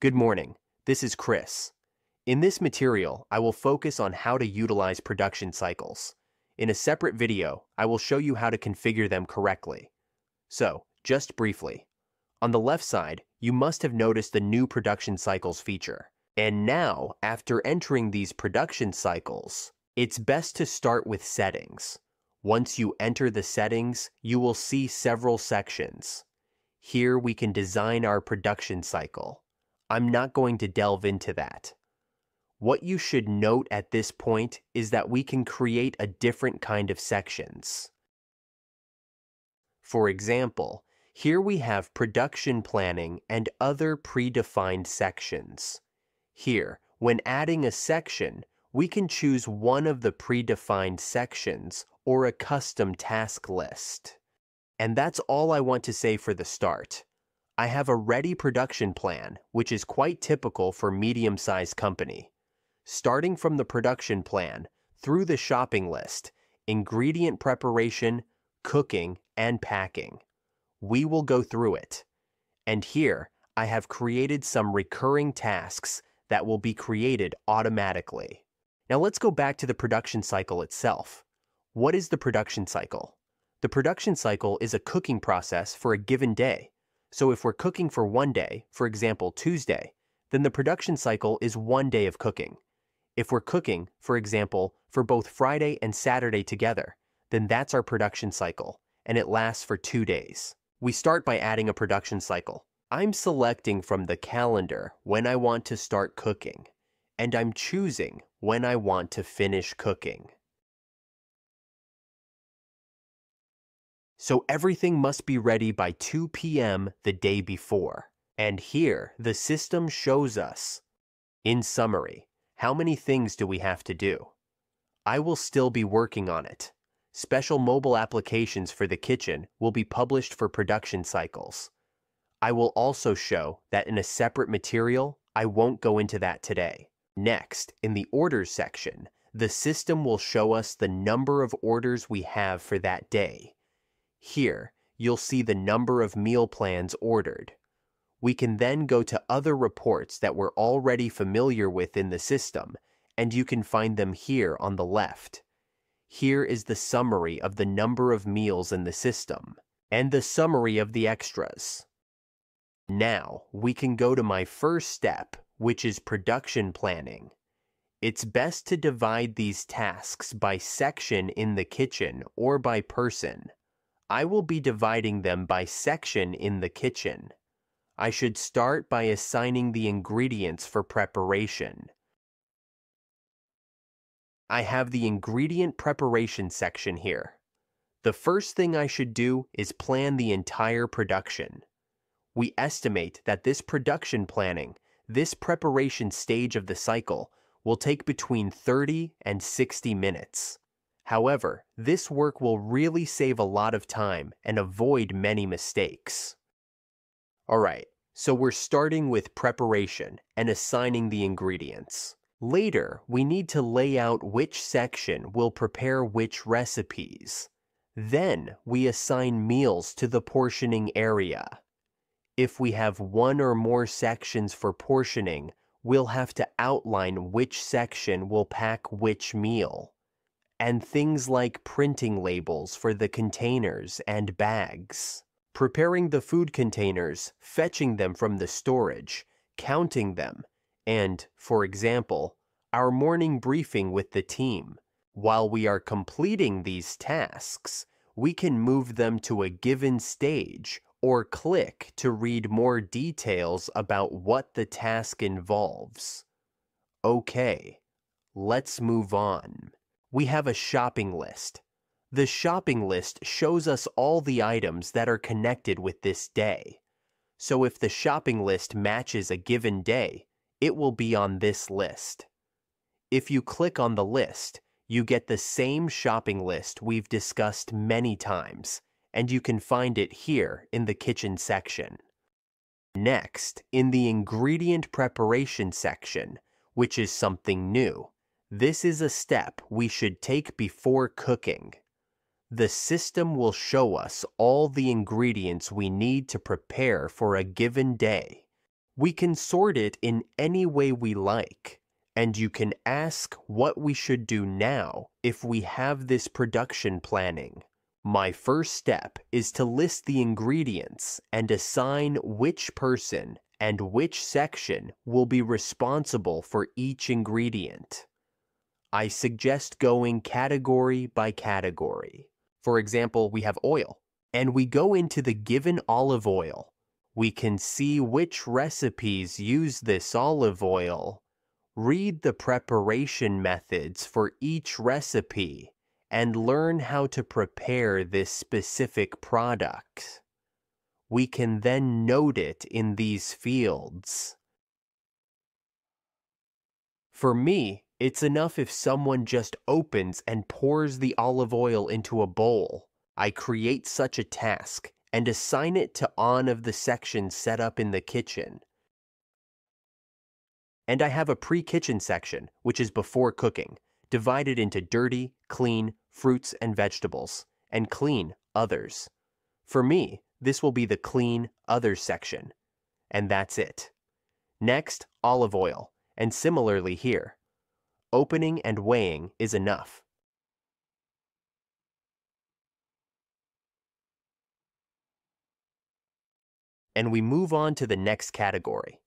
Good morning. This is Chris. In this material, I will focus on how to utilize production cycles. In a separate video, I will show you how to configure them correctly. So, just briefly, on the left side, you must have noticed the new production cycles feature. And now, after entering these production cycles, it's best to start with settings. Once you enter the settings, you will see several sections. Here we can design our production cycle. I'm not going to delve into that. What you should note at this point is that we can create a different kind of sections. For example, here we have production planning and other predefined sections. Here, when adding a section, we can choose one of the predefined sections or a custom task list. And that's all I want to say for the start. I have a ready production plan, which is quite typical for medium-sized company. Starting from the production plan, through the shopping list, ingredient preparation, cooking, and packing. We will go through it. And here, I have created some recurring tasks that will be created automatically. Now let's go back to the production cycle itself. What is the production cycle? The production cycle is a cooking process for a given day. So if we're cooking for one day, for example Tuesday, then the production cycle is 1 day of cooking. If we're cooking, for example, for both Friday and Saturday together, then that's our production cycle, and it lasts for 2 days. We start by adding a production cycle. I'm selecting from the calendar when I want to start cooking, and I'm choosing when I want to finish cooking. So everything must be ready by 2 p.m. the day before. And here, the system shows us, in summary, how many things do we have to do. I will still be working on it. Special mobile applications for the kitchen will be published for production cycles. I will also show that in a separate material. I won't go into that today. Next, in the orders section, the system will show us the number of orders we have for that day. Here, you'll see the number of meal plans ordered. We can then go to other reports that we're already familiar with in the system, and you can find them here on the left. Here is the summary of the number of meals in the system, and the summary of the extras. Now, we can go to my first step, which is production planning. It's best to divide these tasks by section in the kitchen or by person. I will be dividing them by section in the kitchen. I should start by assigning the ingredients for preparation. I have the ingredient preparation section here. The first thing I should do is plan the entire production. We estimate that this production planning, this preparation stage of the cycle, will take between 30 and 60 minutes. However, this work will really save a lot of time and avoid many mistakes. Alright, so we're starting with preparation and assigning the ingredients. Later, we need to lay out which section will prepare which recipes. Then, we assign meals to the portioning area. If we have one or more sections for portioning, we'll have to outline which section will pack which meal. And things like printing labels for the containers and bags. Preparing the food containers, fetching them from the storage, counting them, and, for example, our morning briefing with the team. While we are completing these tasks, we can move them to a given stage or click to read more details about what the task involves. Okay, let's move on. We have a shopping list. The shopping list shows us all the items that are connected with this day. So if the shopping list matches a given day, it will be on this list. If you click on the list, you get the same shopping list we've discussed many times, and you can find it here in the kitchen section. Next, in the ingredient preparation section, which is something new, this is a step we should take before cooking. The system will show us all the ingredients we need to prepare for a given day. We can sort it in any way we like, and you can ask what we should do now if we have this production planning. My first step is to list the ingredients and assign which person and which section will be responsible for each ingredient. I suggest going category by category. For example, we have oil, and we go into the given olive oil. We can see which recipes use this olive oil, read the preparation methods for each recipe, and learn how to prepare this specific product. We can then note it in these fields. For me, it's enough if someone just opens and pours the olive oil into a bowl. I create such a task and assign it to on of the section set up in the kitchen. And I have a pre-kitchen section, which is before cooking, divided into dirty, clean, fruits and vegetables, and clean, others. For me, this will be the clean, others section. And that's it. Next, olive oil, and similarly here. Opening and weighing is enough. And we move on to the next category.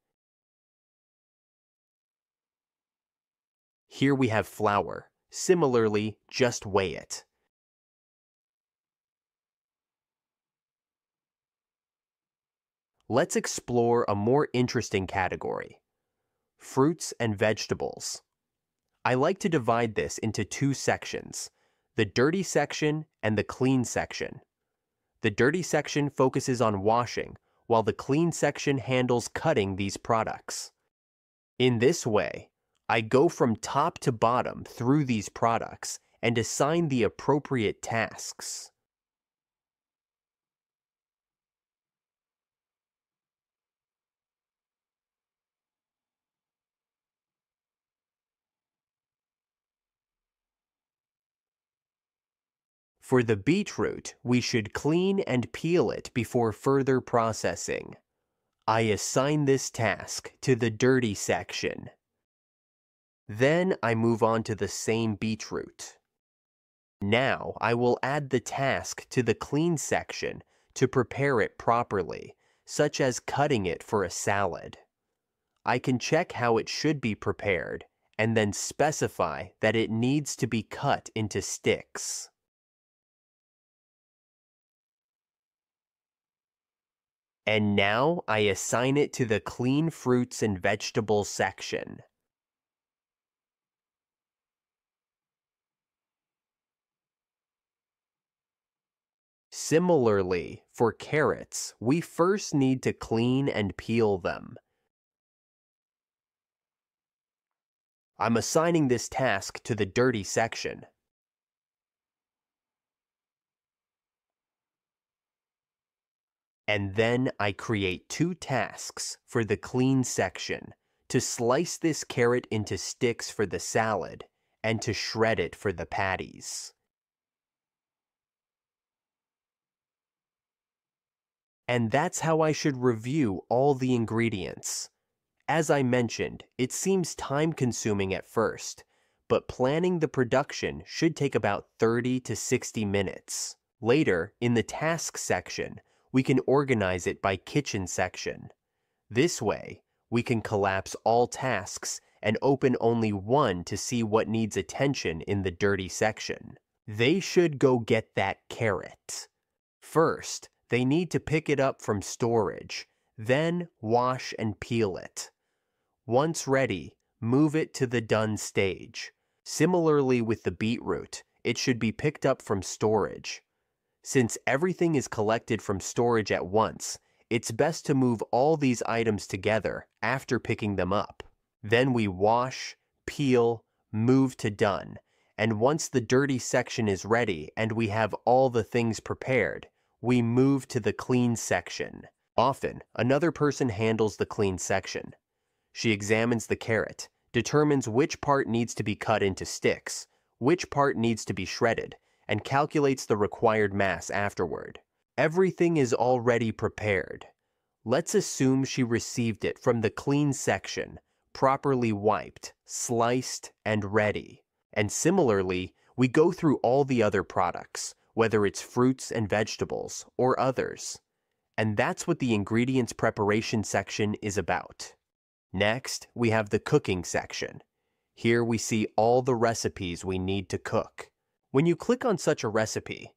Here we have flour. Similarly, just weigh it. Let's explore a more interesting category. Fruits and vegetables. I like to divide this into two sections, the dirty section and the clean section. The dirty section focuses on washing, while the clean section handles cutting these products. In this way, I go from top to bottom through these products and assign the appropriate tasks. For the beetroot, we should clean and peel it before further processing. I assign this task to the dirty section. Then I move on to the same beetroot. Now I will add the task to the clean section to prepare it properly, such as cutting it for a salad. I can check how it should be prepared and then specify that it needs to be cut into sticks. And now I assign it to the clean fruits and vegetables section. Similarly, for carrots, we first need to clean and peel them. I'm assigning this task to the dirty section. And then I create two tasks for the clean section, to slice this carrot into sticks for the salad and to shred it for the patties. And that's how I should review all the ingredients. As I mentioned, it seems time-consuming at first, but planning the production should take about 30 to 60 minutes. Later, in the task section, we can organize it by kitchen section. This way, we can collapse all tasks and open only one to see what needs attention in the dirty section. They should go get that carrot. First, they need to pick it up from storage, then wash and peel it. Once ready, move it to the done stage. Similarly with the beetroot, it should be picked up from storage. Since everything is collected from storage at once, it's best to move all these items together after picking them up. Then we wash, peel, move to done, and once the dirty section is ready and we have all the things prepared, we move to the clean section. Often, another person handles the clean section. She examines the carrot, determines which part needs to be cut into sticks, which part needs to be shredded, and calculates the required mass afterward. Everything is already prepared. Let's assume she received it from the clean section, properly wiped, sliced, and ready. And similarly, we go through all the other products, whether it's fruits and vegetables or others. And that's what the ingredients preparation section is about. Next, we have the cooking section. Here we see all the recipes we need to cook. When you click on such a recipe,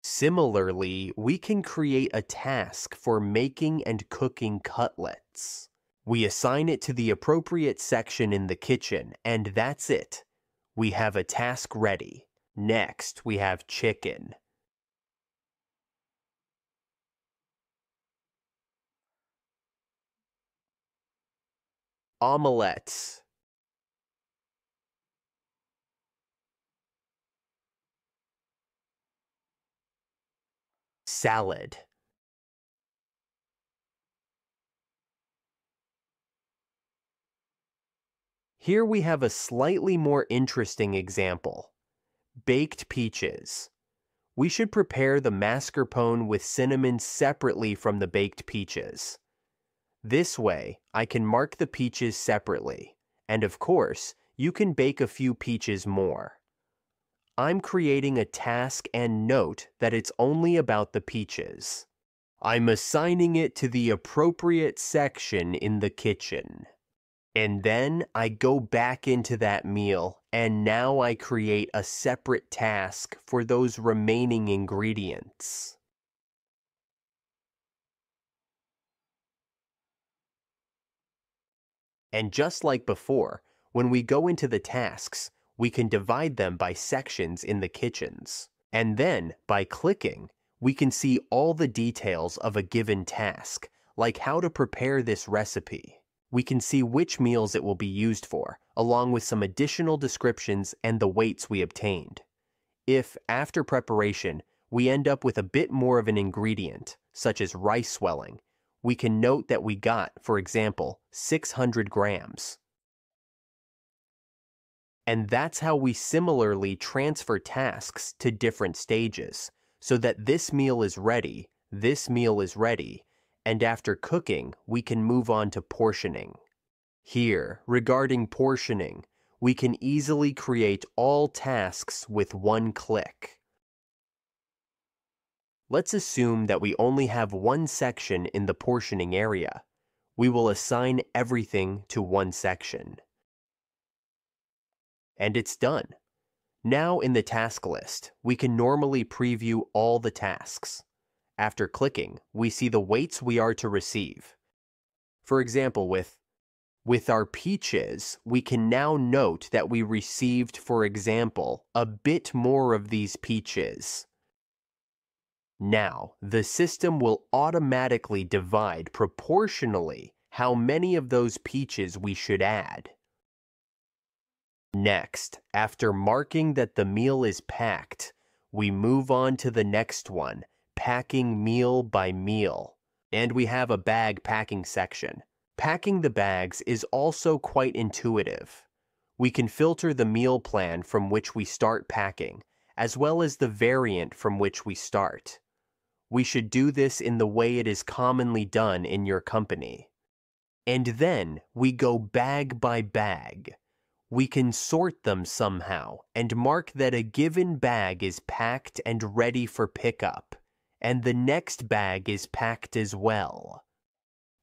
similarly, we can create a task for making and cooking cutlets. We assign it to the appropriate section in the kitchen, and that's it. We have a task ready. Next, we have chicken. Omelettes. Salad. Here we have a slightly more interesting example. Baked peaches. We should prepare the mascarpone with cinnamon separately from the baked peaches. This way, I can mark the peaches separately, and of course, you can bake a few peaches more. I'm creating a task and note that it's only about the peaches. I'm assigning it to the appropriate section in the kitchen. And then I go back into that meal, and now I create a separate task for those remaining ingredients. And just like before, when we go into the tasks, we can divide them by sections in the kitchens. And then, by clicking, we can see all the details of a given task, like how to prepare this recipe. We can see which meals it will be used for, along with some additional descriptions and the weights we obtained. If, after preparation, we end up with a bit more of an ingredient, such as rice swelling, we can note that we got, for example, 600 grams. And that's how we similarly transfer tasks to different stages, so that this meal is ready, and after cooking, we can move on to portioning. Here, regarding portioning, we can easily create all tasks with one click. Let's assume that we only have one section in the portioning area. We will assign everything to one section. And it's done. Now in the task list, we can normally preview all the tasks. After clicking, we see the weights we are to receive. For example, with our peaches, we can now note that we received, for example, a bit more of these peaches. Now, the system will automatically divide proportionally how many of those peaches we should add. Next, after marking that the meal is packed, we move on to the next one, packing meal by meal. And we have a bag packing section. Packing the bags is also quite intuitive. We can filter the meal plan from which we start packing, as well as the variant from which we start. We should do this in the way it is commonly done in your company. And then we go bag by bag. We can sort them somehow and mark that a given bag is packed and ready for pickup, and the next bag is packed as well.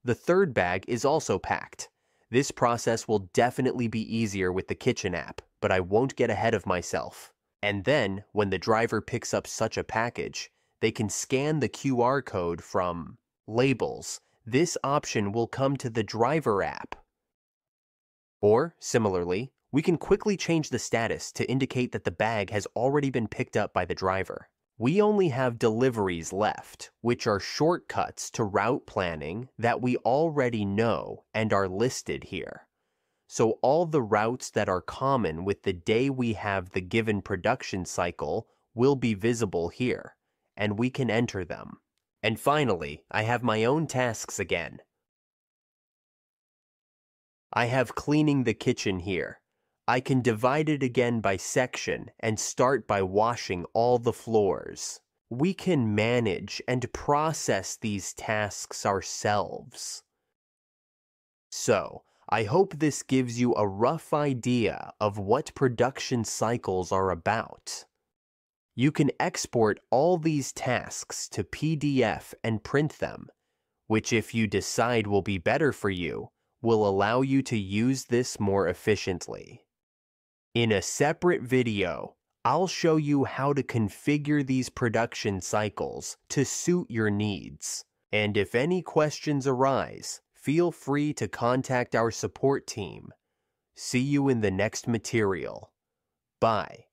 The third bag is also packed. This process will definitely be easier with the kitchen app, but I won't get ahead of myself. And then, when the driver picks up such a package, they can scan the QR code from Labels. This option will come to the driver app. Or, similarly, we can quickly change the status to indicate that the bag has already been picked up by the driver. We only have deliveries left, which are shortcuts to route planning that we already know and are listed here. So all the routes that are common with the day we have the given production cycle will be visible here, and we can enter them. And finally, I have my own tasks again. I have cleaning the kitchen here. I can divide it again by section and start by washing all the floors. we can manage and process these tasks ourselves. So, I hope this gives you a rough idea of what production cycles are about. You can export all these tasks to PDF and print them, which if you decide will be better for you, will allow you to use this more efficiently. In a separate video, I'll show you how to configure these production cycles to suit your needs. And if any questions arise, feel free to contact our support team. See you in the next material. Bye.